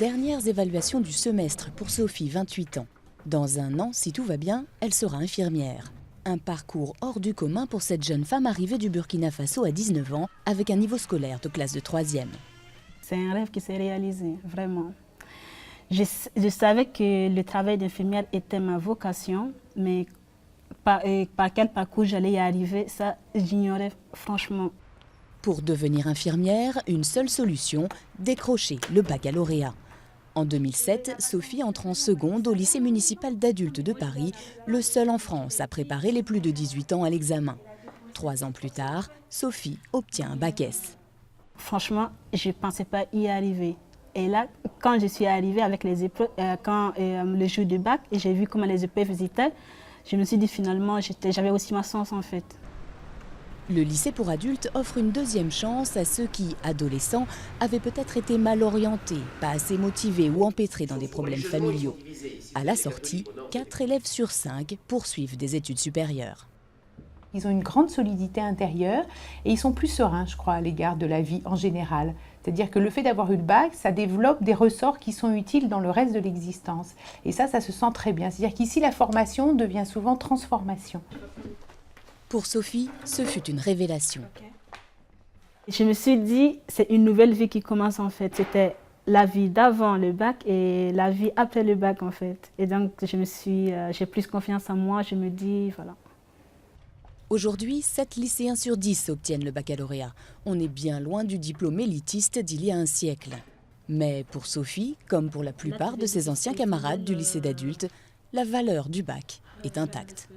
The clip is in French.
dernières évaluations du semestre pour Sophie, 28 ans. Dans un an, si tout va bien, elle sera infirmière. Un parcours hors du commun pour cette jeune femme arrivée du Burkina Faso à 19 ans, avec un niveau scolaire de classe de 3e. C'est un rêve qui s'est réalisé, vraiment. Je savais que le travail d'infirmière était ma vocation, mais par quel parcours j'allais y arriver, ça j'ignorais franchement. Pour devenir infirmière, une seule solution, décrocher le baccalauréat. En 2007, Sophie entre en seconde au lycée municipal d'adultes de Paris, le seul en France à préparer les plus de 18 ans à l'examen. 3 ans plus tard, Sophie obtient un bac S. Franchement, je ne pensais pas y arriver. Et là, quand je suis arrivée avec les épreuves, le jour du bac, et j'ai vu comment les épreuves étaient, je me suis dit finalement, j'avais aussi ma chance en fait. Le lycée pour adultes offre une deuxième chance à ceux qui, adolescents, avaient peut-être été mal orientés, pas assez motivés ou empêtrés dans des problèmes familiaux. À la sortie, 4 élèves sur 5 poursuivent des études supérieures. Ils ont une grande solidité intérieure et ils sont plus sereins, je crois, à l'égard de la vie en général. C'est-à-dire que le fait d'avoir eu le bac, ça développe des ressorts qui sont utiles dans le reste de l'existence. Et ça se sent très bien. C'est-à-dire qu'ici, la formation devient souvent transformation. Pour Sophie, ce fut une révélation. Je me suis dit, c'est une nouvelle vie qui commence en fait. C'était la vie d'avant le bac et la vie après le bac en fait. Et donc, j'ai plus confiance en moi, je me dis, voilà. Aujourd'hui, 7 lycéens sur 10 obtiennent le baccalauréat. On est bien loin du diplôme élitiste d'il y a un siècle. Mais pour Sophie, comme pour la plupart de ses anciens camarades du lycée d'adultes, la valeur du bac est intacte.